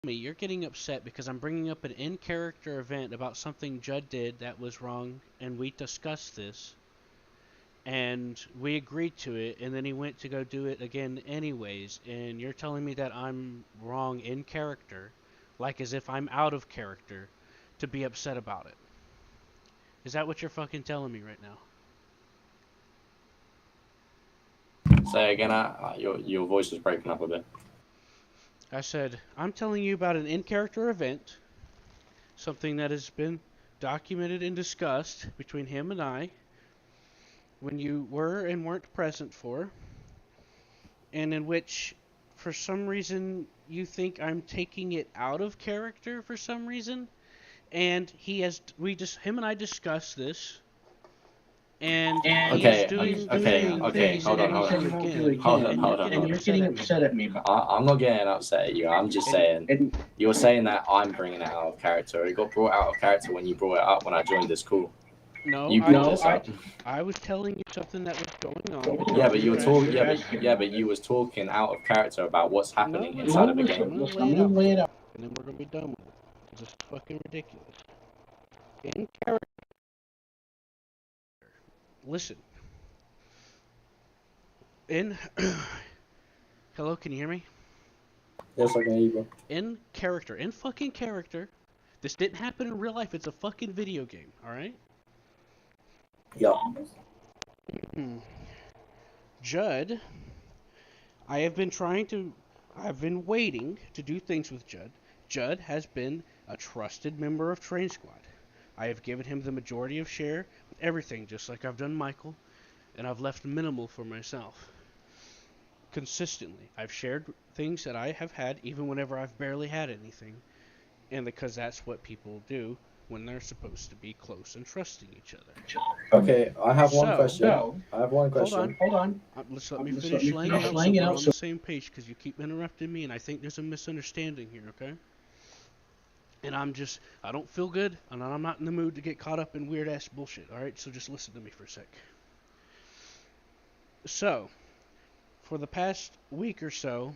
me, you're getting upset because I'm bringing up an in-character event about something Judd did that was wrong, and we discussed this, and we agreed to it, and then he went to go do it again anyways, and you're telling me that I'm wrong in character, like as if I'm out of character, to be upset about it. Is that what you're fucking telling me right now? Say again, your voice was breaking up a bit. I said, I'm telling you about an in-character event, something that has been documented and discussed between him and I, when you were and weren't present for, and in which, for some reason, you think I'm taking it out of character for some reason, and him and I discussed this, and he is Okay, doing the okay, thing that okay. he said Hold he on, won't hold do on. again, Hold on, and you're hold on, getting hold upset at on. me. I'm not getting upset at you. I'm just And saying you're saying that I'm bringing it out of character. It got brought out of character when you brought it up when I joined this call. no, You brought this up. I was telling you something that was going on between Yeah, but you you're and Ash talking. Kid. Yeah, but you was talking out of character about what's No, happening inside of the listen, I'm game. gonna lay it out for you, and then we're gonna be done with it. This is fucking ridiculous. In character, listen. In hello, can you hear me? Yes, I can hear you. In character, in fucking character. This didn't happen in real life. It's a fucking video game. All right. Yeah. Judd, I have been trying to. I've been waiting to do things with Judd. Judd has been a trusted member of Train Squad. I have given him the majority of share with everything, just like I've done Michael, and I've left minimal for myself. Consistently, I've shared things that I have had, even whenever I've barely had anything, and because that's what people do when they're supposed to be close and trusting each other. Okay, I have one So, question. I have one hold question. on. Let me finish laying it out so we're on the same page, because you keep interrupting me, and I think there's a misunderstanding here, okay? And I don't feel good, and I'm not in the mood to get caught up in weird ass bullshit, alright? So just listen to me for a sec. So, for the past week or so,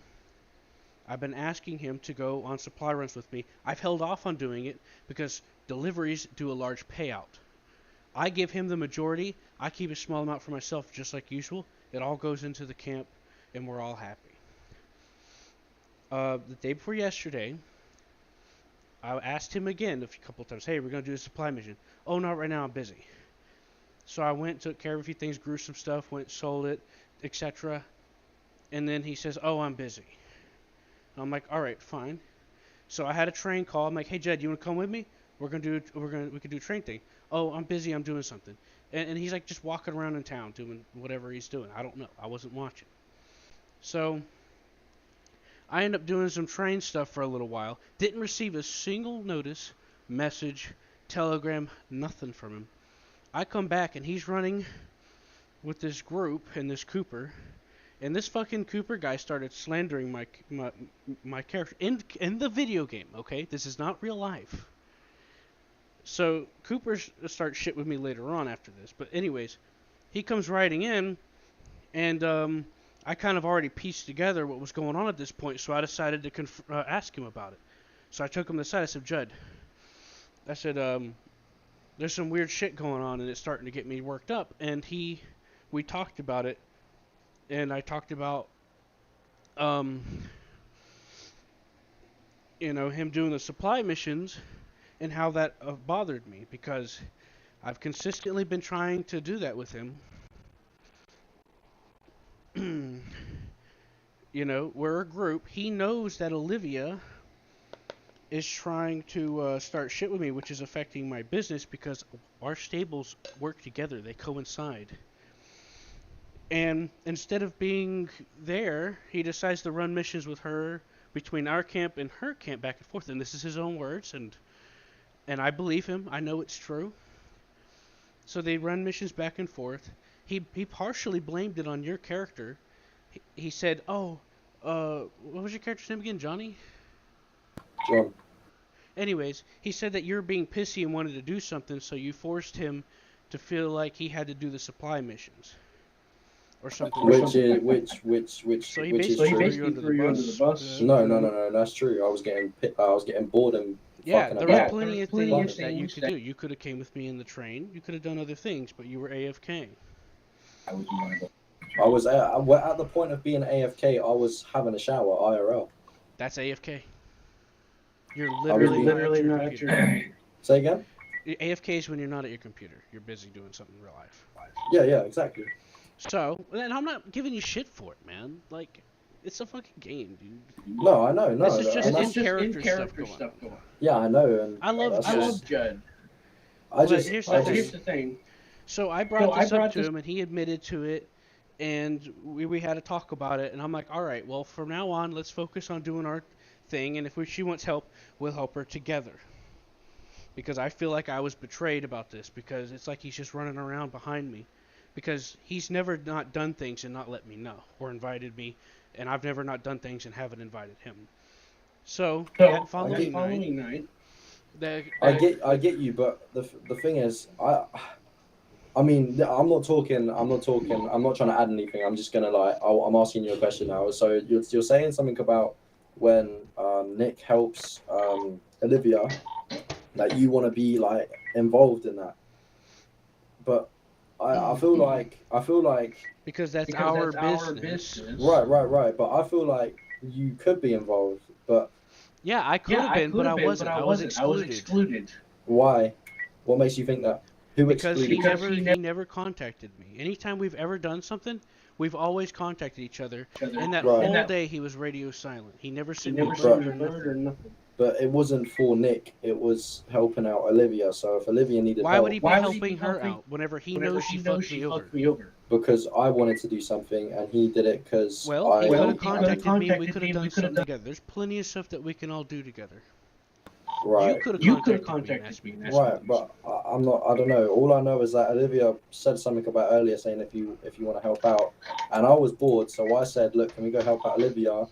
I've been asking him to go on supply runs with me. I've held off on doing it because deliveries do a large payout. I give him the majority. I keep a small amount for myself, just like usual. It all goes into the camp, and we're all happy. The day before yesterday, I asked him again a couple of times, hey, we're going to do a supply mission. Oh, not right now, I'm busy. So I went, took care of a few things, grew some stuff, went, sold it, etc. And then he says, oh, I'm busy. And I'm like, all right, fine. So I had a train call. I'm like, hey, Jed, you want to come with me? We could do a train thing. Oh, I'm busy. I'm doing something. And he's like just walking around in town doing whatever he's doing. I don't know. I wasn't watching. So I ended up doing some train stuff for a little while. Didn't receive a single notice, message, telegram, nothing from him. I come back and he's running with this group and this Cooper. And this fucking Cooper guy started slandering my character in the video game. Okay, this is not real life. So Cooper starts shit with me later on after this. But anyways, he comes riding in, and I kind of already pieced together what was going on at this point. So I decided to ask him about it. So I took him aside. I said, Judd, I said, there's some weird shit going on, and it's starting to get me worked up. And we talked about it, and I talked about um, him doing the supply missions and how that bothered me because I've consistently been trying to do that with him. We're a group. He knows that Olivia is trying to start shit with me, which is affecting my business because our stables work together. They coincide. And instead of being there, he decides to run missions with her between our camp and her camp back and forth. And this is his own words, and I believe him. I know it's true. So they run missions back and forth. He partially blamed it on your character. He said, "Oh, what was your character's name again, Johnny?" John. Anyways, he said that you're being pissy and wanted to do something, so you forced him to feel like he had to do the supply missions. or something like Which that. is which So he which is basically threw true. you under the bus. No, that's true. I was getting bored and Yeah, fucking there were about. plenty of things that you could do. You could have came with me in the train. You could have done other things, but you were AFK. I was at the point of being AFK. I was having a shower IRL. That's AFK. You're I was literally being... not at your computer. Say again? AFK is when you're not at your computer. You're busy doing something in real life. Yeah, exactly. So, and I'm not giving you shit for it, man. Like, it's a fucking game, dude. No, I know. No, This is just and in that's... character stuff going on. Yeah, I know. And I love Judd. I But just... here's I the just... thing. So I brought this up to him, and he admitted to it, and we had a talk about it. And I'm like, all right, well, from now on, let's focus on doing our thing, and if she wants help, we'll help her together. Because I feel like I was betrayed about this, because it's like he's just running around behind me. Because he's never not done things and not let me know, or invited me, and I've never not done things and haven't invited him. So that following night, I get you, but the thing is, I mean, I'm not talking. I'm not trying to add anything. I'm just gonna I'm asking you a question now. So you're saying something about when Nick helps Olivia, that you want to be like involved in that. But I feel like because that's our business. Right. But I feel like you could be involved. But yeah, I could have been, but I wasn't. I was excluded. Why? What makes you think that? Who because excluded? he never contacted me. Anytime we've ever done something, we've always contacted each other. And that whole day he was radio silent. He never sent me a bird or nothing. But it wasn't for Nick. It was helping out Olivia. So if Olivia needed help... Why would he be helping her out whenever he knows she fucked me over? Because I wanted to do something, and he did it because he could have contacted me. We could have done something together. There's plenty of stuff that we can all do together. Right. You could have contacted me. Right, but I'm not... I don't know. All I know is that Olivia said something about earlier, saying if you want to help out. And I was bored, so I said, look, can we go help out Olivia?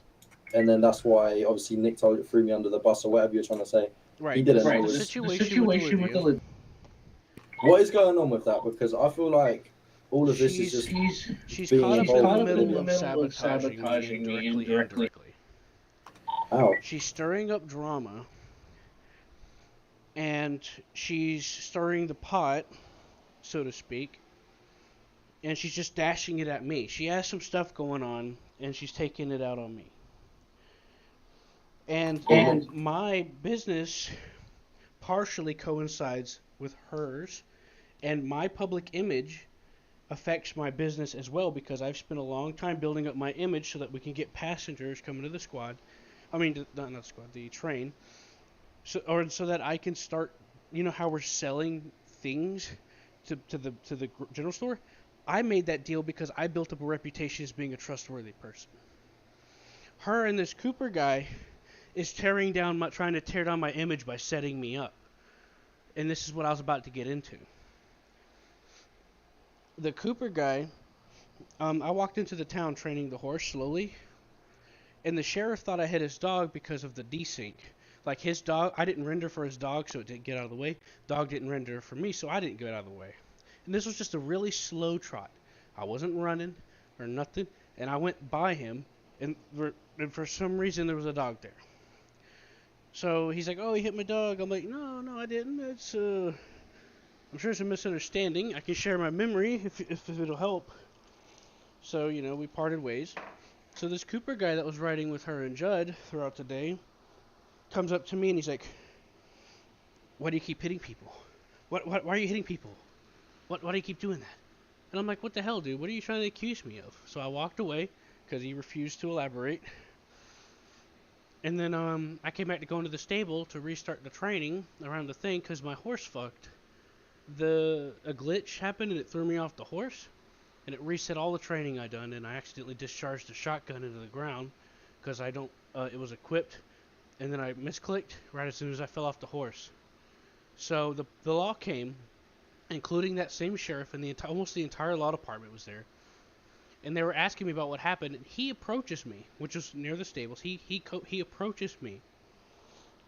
And then that's why, obviously, Nick threw me under the bus or whatever you're trying to say. Right. He didn't. Right. The situation with Olivia. What is going on with that? Because I feel like all of this is just she's being caught up involved. in the middle of sabotaging me indirectly. Ow. She's stirring up drama, and she's stirring the pot, so to speak, and she's just dashing it at me. She has some stuff going on, and she's taking it out on me. And my business partially coincides with hers, and my public image affects my business as well, because I've spent a long time building up my image so that we can get passengers coming to the squad. I mean, not the squad, the train. So that I can start, you know how we're selling things to the general store? I made that deal because I built up a reputation as being a trustworthy person. Her and this Cooper guy is trying to tear down my image by setting me up. And this is what I was about to get into. The Cooper guy, I walked into the town training the horse slowly, and the sheriff thought I hit his dog because of the desync. Like his dog, I didn't render for his dog, so it didn't get out of the way. Dog didn't render for me, so I didn't get out of the way. And this was just a really slow trot. I wasn't running or nothing, and I went by him, and for some reason there was a dog there. So he's like, oh, he hit my dog. I'm like, no, I didn't. I'm sure it's a misunderstanding. I can share my memory if it'll help. So, we parted ways. So this Cooper guy that was riding with her and Judd throughout the day comes up to me and he's like, why do you keep hitting people? Why are you hitting people? Why do you keep doing that? And I'm like, what the hell, dude? What are you trying to accuse me of? So I walked away because he refused to elaborate. And then I came back to go into the stable to restart the training around the thing because my horse fucked. A glitch happened and it threw me off the horse. And it reset all the training I done, and I accidentally discharged the shotgun into the ground because it was equipped. And then I misclicked right as soon as I fell off the horse. So the law came, including that same sheriff, and almost the entire law department was there. And they were asking me about what happened, and he approaches me, which was near the stables. He approaches me,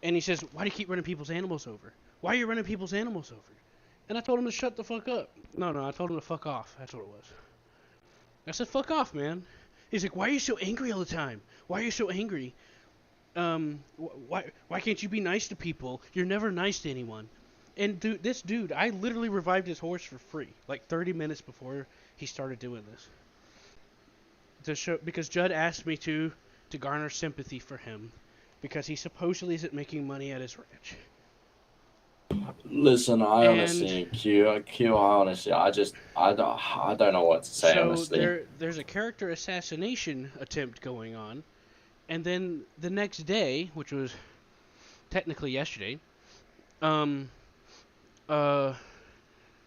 and he says, why do you keep running people's animals over? Why are you running people's animals over? And I told him to shut the fuck up. No, I told him to fuck off. That's what it was. I said, fuck off, man. He's like, why are you so angry all the time? Why are you so angry? Why can't you be nice to people? You're never nice to anyone. And this dude, I literally revived his horse for free, like 30 minutes before he started doing this. To show, because Judd asked me to garner sympathy for him, because he supposedly isn't making money at his ranch. Listen, And I don't know what to say, so honestly. there's a character assassination attempt going on, and then the next day, which was technically yesterday, um, uh,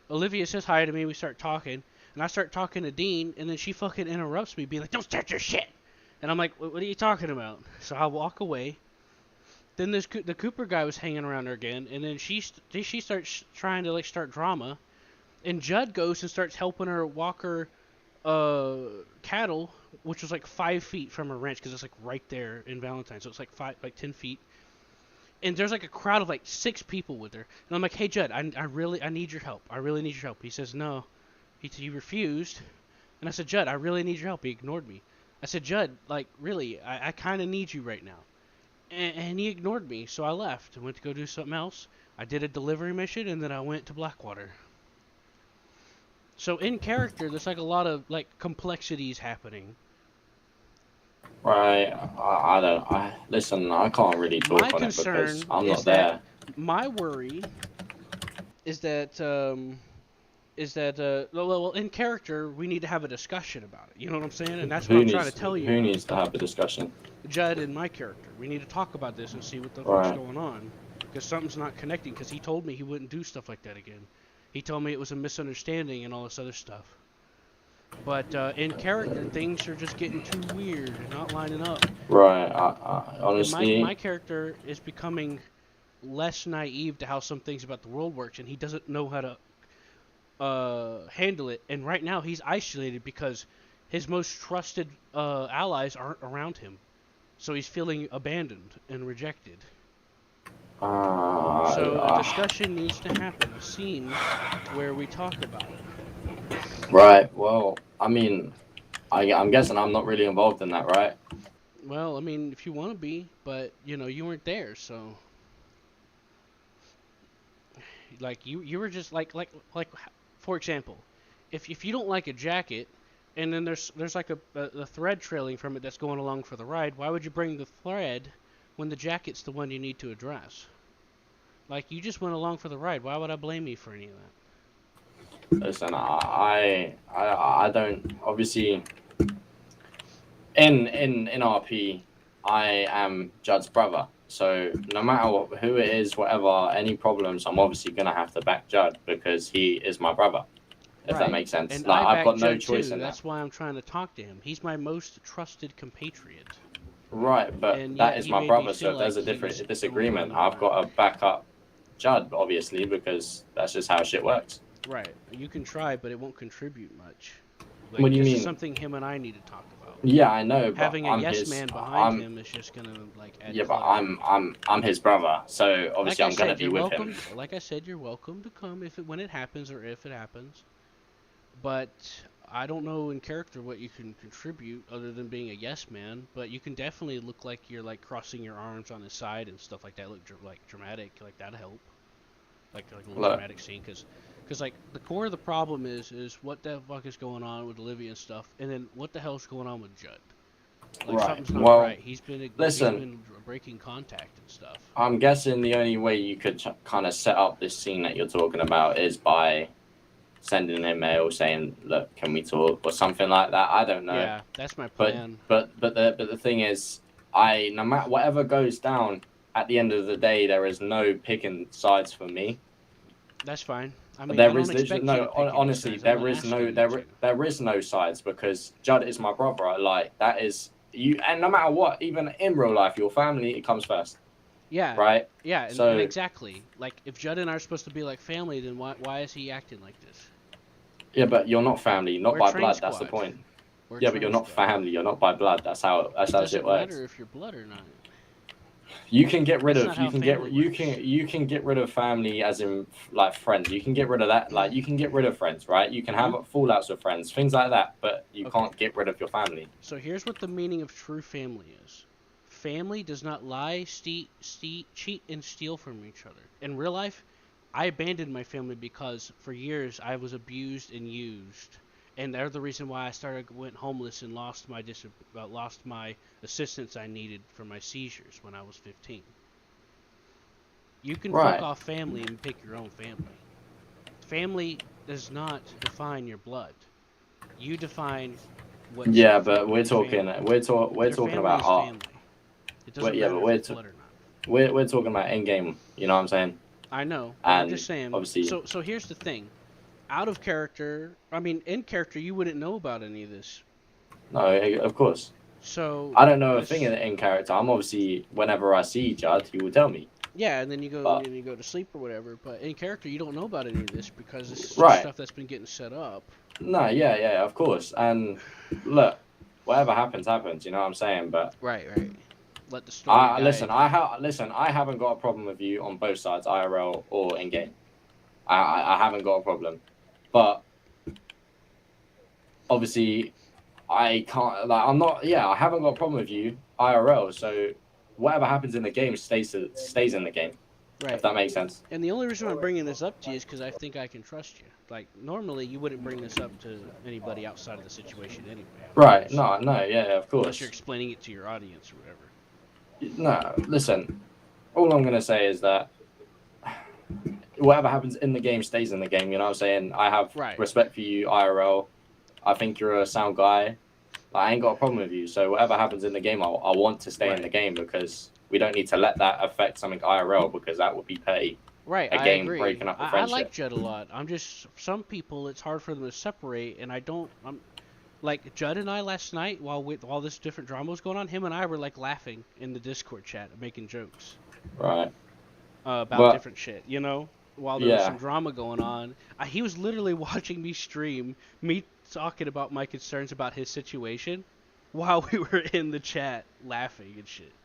Olivia says hi to me. We start talking, and I start talking to Dean, and then she fucking interrupts me, being like, "Don't start your shit." And I'm like, "What are you talking about?" So I walk away. Then the Cooper guy was hanging around her again, and then she starts trying to like start drama, and Judd goes and starts helping her walk her cattle, which was like 5 feet from her ranch, because it's like right there in Valentine, so it's like 10 feet. And there's like a crowd of like 6 people with her, and I'm like, "Hey Judd, I need your help. I really need your help." He says no. He refused, and I said, "Judd, I really need your help." He ignored me. I said, "Judd, like really, I kind of need you right now." And he ignored me, so I left and went to go do something else. I did a delivery mission, and then I went to Blackwater. So in character, there's like a lot of like complexities happening. Right, listen, I can't really talk My on it concern because I'm is not that there. my worry is that well, in character we need to have a discussion about it. You know what I'm saying? And that's what I'm trying to tell you. Who needs to have the discussion? Judd and my character. We need to talk about this and see what the fuck's Right. going on, because something's not connecting. Because he told me he wouldn't do stuff like that again. He told me it was a misunderstanding and all this other stuff. But in character, things are just getting too weird and not lining up. Right, And honestly, my character is becoming less naive to how some things about the world works, and he doesn't know how to handle it. And right now, he's isolated because his most trusted allies aren't around him, so he's feeling abandoned and rejected. So a discussion needs to happen, a scene where we talk about it. right, well, I mean, I'm guessing I'm not really involved in that, right? Well, I mean, if you want to be, but you weren't there, so like you were just like for example, if you don't like a jacket, and then there's like a thread trailing from it that's going along for the ride, why would you bring the thread when the jacket's the one you need to address? Like, you just went along for the ride. Why would I blame you for any of that? Listen, I don't, obviously, in RP, I am Judd's brother. So no matter who it is, whatever, any problems, I'm obviously gonna have to back Judd because he is my brother. If that makes sense. And Like, I I've got no Judd choice too. in That's that. why I'm trying to talk to him. He's my most trusted compatriot. Right, but And that yet is he my made me brother. So feel if there's like a he different was the disagreement, only one I've got around. to back up Judd, obviously, because that's just how shit works. Right. You can try, but it won't contribute much. What Like, do you this is mean? something him and I need to talk about. Yeah, I know, but Having a I'm yes his. man behind I'm him is just gonna like add yeah, but clutter. I'm his brother. So Like obviously, I I'm gonna said, be you're with welcome. him. Like I said, you're welcome to come when it happens or if it happens. But I don't know in character what you can contribute other than being a yes man. But you can definitely look like you're like crossing your arms on his side and stuff like that. Look like dramatic, like that'd help. Like a little Look, dramatic scene, because like the core of the problem is what the fuck is going on with Olivia and stuff, and then what the hell's going on with Judd? Like, right. something's not Well, right. He's listen. been breaking contact and stuff. I'm guessing the only way you could kind of set up this scene that you're talking about is by sending him mail saying, "Look, can we talk?" or something like that. I don't know. Yeah, that's my But plan. the thing is, no matter whatever goes down, at the end of the day, there is no picking sides for me. That's fine. I mean, I There don't is expect literally you no. to pick any Honestly, sides. I'm not asking you to. there is no sides because Judd is my brother. Like, that is you, and no matter what, even in real life, your family, it comes first, Yeah, right? yeah, and So exactly. Like, if Judd and I are supposed to be like family, then why is he acting like this? yeah, but you're not family, not We're a by train blood. That's the squad. point. We're a Yeah, but you're train not squad. family. You're not by blood. That's how It shit doesn't works. matter if you're blood or not. You can get rid That's of not how family works. you can get rid of family as in like friends. You can get rid of that. Like you can get rid of friends, right? You can have Hmm. fallouts with friends, things like that. But you Okay. can't get rid of your family. So here's what the meaning of true family is. Family does not lie, cheat, and steal from each other. In real life, I abandoned my family because for years I was abused and used, and they're the reason why I went homeless and lost my assistance I needed for my seizures when I was 15. You can fuck Right. off family and pick your own family. Family does not define your blood. You define what's Yeah, but your family. we're Your talking family about is art. family. It doesn't Yeah, matter but if it's blood or not. we're talking about end game. You know what I'm saying? I know, but I'm just And saying. obviously, So here's the thing. Out of character, I mean, in character, you wouldn't know about any of this. no, of course. So I don't know a thing this, in character. I'm obviously whenever I see Judd, he will tell me. yeah, and then But you go to sleep or whatever. But in character, you don't know about any of this because this is just right, stuff that's been getting set up. no, yeah, of course. And look, whatever happens, happens. You know what I'm saying? But Right, right. Let the story I guide. listen. I haven't got a problem with you on both sides, IRL or in game. I haven't got a problem. But obviously, I can't. Like, I'm not. Yeah, I haven't got a problem with you IRL. So whatever happens in the game stays in the game. If Right. that makes sense. And the only reason I'm bringing this up to you is because I think I can trust you. Like normally, you wouldn't bring this up to anybody outside of the situation anyway, Right. No. No. Yeah. Of unless you're course. explaining it to your audience or whatever. No. Listen. All I'm gonna say is that whatever happens in the game stays in the game. You know what I'm saying? I have Right. respect for you, IRL. I think you're a sound guy. I ain't got a problem with you. So whatever happens in the game, I want to stay in the Right. game because we don't need to let that affect something IRL because that would be petty. Right, A I game agree. breaking up a I like friendship. Judd a lot. I'm just some people it's hard for them to separate, and I don't. I'm like Judd and I last night while this different drama was going on. Him and I were like laughing in the Discord chat, making jokes Right. about But different shit. You know, while there was some yeah. drama going on, he was literally watching me stream me talking about my concerns about his situation while we were in the chat laughing and shit.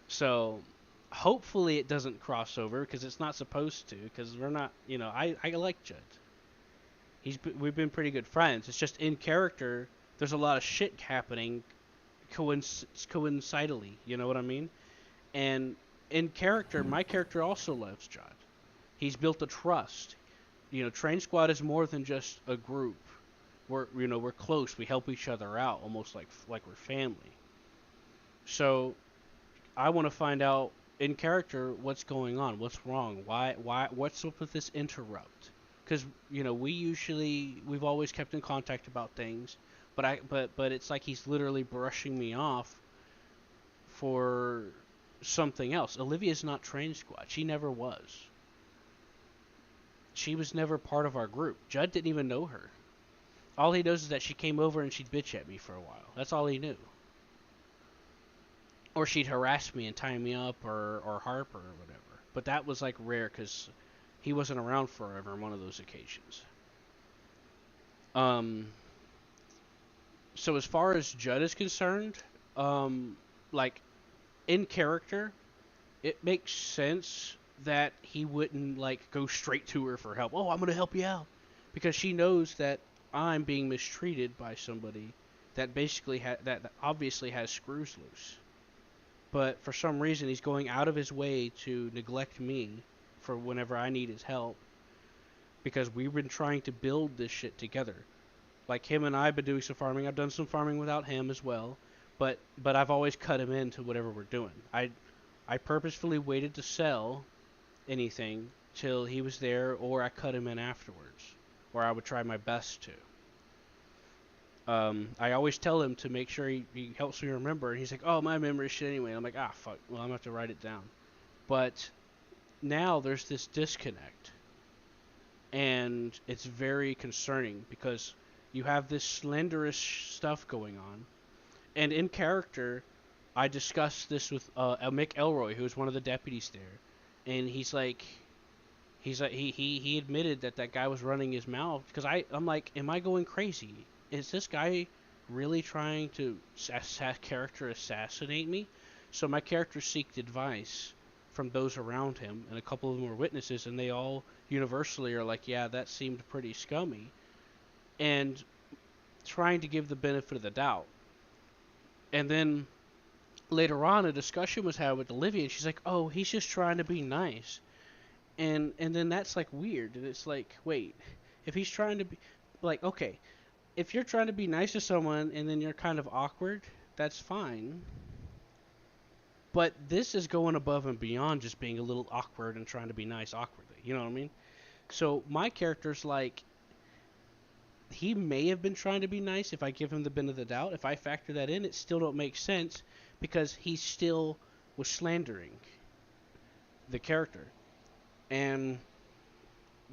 So hopefully it doesn't cross over because it's not supposed to because we're not, I like Judd. We've been pretty good friends. It's just in character there's a lot of shit happening coincidentally, you know what I mean? And in character my character also loves Judd. He's built a trust. Train Squad is more than just a group. We're close. We help each other out almost like we're family. So I want to find out in character what's going on, what's wrong, what's up with this interrupt? Because we've always kept in contact about things, but it's like he's literally brushing me off for something else. Olivia's not Train Squad. She never was. She was never part of our group. Judd didn't even know her. All he knows is that she came over and she'd bitch at me for a while. That's all he knew. Or she'd harass me and tie me up or harp her or whatever. But that was like rare because he wasn't around forever on one of those occasions. Um, so as far as Judd is concerned, like in character, it makes sense that he wouldn't like go straight to her for help. Oh, I'm gonna help you out because she knows that I'm being mistreated by somebody that basically that obviously has screws loose. But for some reason he's going out of his way to neglect me for whenever I need his help because we've been trying to build this shit together. Like him and I have been doing some farming. I've done some farming without him as well, but I've always cut him into whatever we're doing. I purposefully waited to sell anything till he was there, or I cut him in afterwards, or I would try my best to. I always tell him to make sure he helps me remember, and he's like, "Oh, my memory shit anyway." I'm like, "Ah, fuck. Well, I'm gonna have to write it down." But now there's this disconnect, and it's very concerning because you have this slenderous stuff going on, and in character, I discussed this with Mick Elroy, who was one of the deputies there, and he admitted that guy was running his mouth because I'm like, am I going crazy? Is this guy really trying to character assassinate me? So my character seeked advice from those around him, and a couple of them were witnesses, and they all universally are like, yeah, that seemed pretty scummy, and trying to give the benefit of the doubt. And then later on, a discussion was had with Olivia, and she's like, oh, he's just trying to be nice. And then that's like weird, and it's like, wait, if he's trying to be, like, okay, if you're trying to be nice to someone and then you're kind of awkward, that's fine. But this is going above and beyond just being a little awkward and trying to be nice awkwardly. You know what I mean? So my character's like, he may have been trying to be nice if I give him the benefit of the doubt. If I factor that in, it still don't make sense because he still was slandering the character. And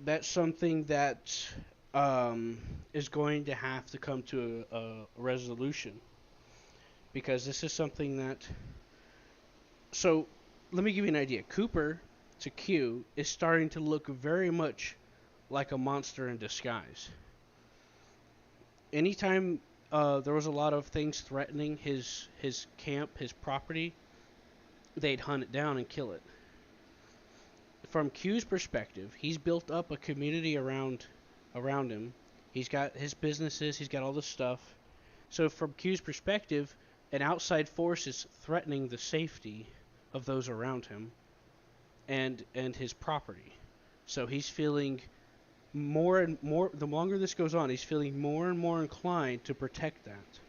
that's something that is going to have to come to a resolution, because this is something that. So, let me give you an idea. Cooper to Q is starting to look very much like a monster in disguise. Anytime there was a lot of things threatening his camp, his property, they'd hunt it down and kill it. From Q's perspective, he's built up a community around him. He's got his businesses, he's got all this stuff. So from Q's perspective, an outside force is threatening the safety of those around him and his property. So he's feeling more and more, the longer this goes on, he's feeling more and more inclined to protect that.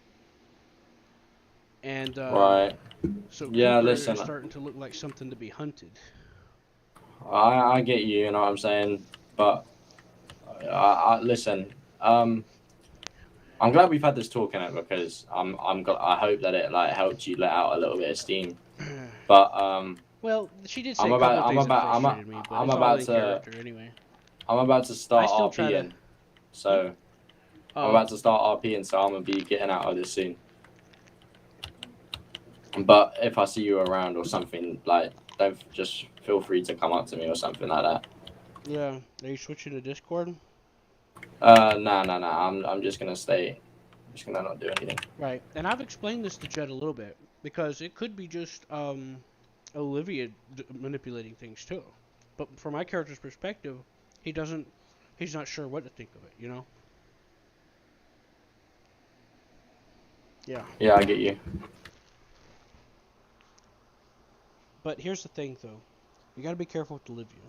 And Right. so Yeah, Cooper listen. is starting to look like something to be hunted. I get you. You know what I'm saying, but listen. I'm glad we've had this talk in it because I hope that it like helped you let out a little bit of steam. But Well, she did say a couple of things that frustrated me, but it's all in to character anyway. I'm about to I start still try to. RPing, so I'm Oh, about to start RPing, so I'm gonna be getting out of this soon. But if I see you around or something, like, don't just feel free to come up to me or something like that. yeah. Are you switching to Discord? Nah. I'm just gonna stay. I'm just gonna not do anything. Right. And I've explained this to Jed a little bit because it could be just Olivia manipulating things too. But from my character's perspective, he doesn't. He's not sure what to think of it. You know. Yeah. Yeah, I get you. But here's the thing, though. You got to be careful with Olivia.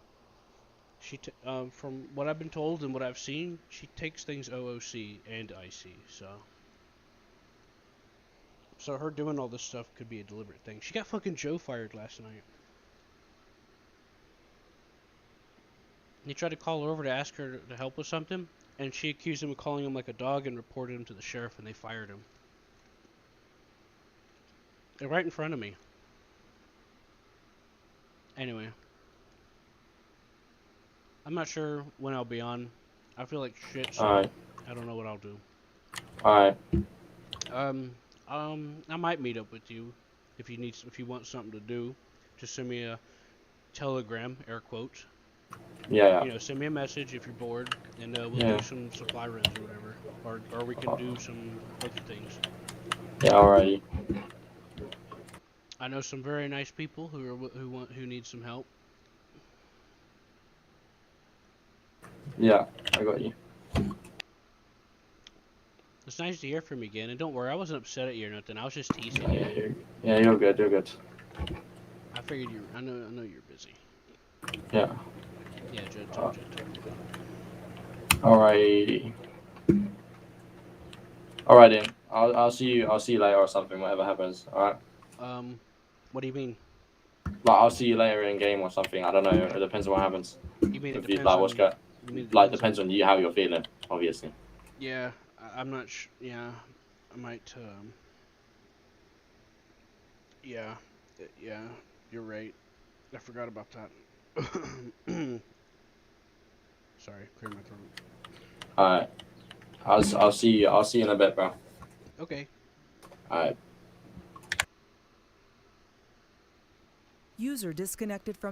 From what I've been told and what I've seen, she takes things OOC and IC. So her doing all this stuff could be a deliberate thing. She got fucking Joe fired last night. He tried to call her over to ask her to help with something, and she accused him of calling him like a dog and reported him to the sheriff, and they fired him. They're right in front of me. Anyway. I'm not sure when I'll be on. I feel like shit, so Alright. I don't know what I'll do. Alright. I might meet up with you if you want something to do. Just send me a telegram, air quotes. Yeah. You know, send me a message if you're bored, and we'll do some supply runs or whatever, or we can do some other things. Yeah. Alrighty. I know some very nice people who need some help. Yeah, I got you. It's nice to hear from you again, and don't worry, I wasn't upset at you or nothing. I was just teasing you. Yeah, you're good. You're good. I figured you. I know you're busy. Yeah. Yeah, Jed told you. Alrighty. Alright then. I'll see you later or something. Whatever happens. Alright. What do you mean? Like I'll see you later in game or something. I don't know. It depends on what happens. You mean it depends like what's on? going? Like depends on you how you're feeling, obviously. Yeah, I'm not. Yeah, I might. Yeah, you're right. I forgot about that. Sorry, clear my throat. Alright. I'll see you in a bit, bro. Okay. Alright. User disconnected from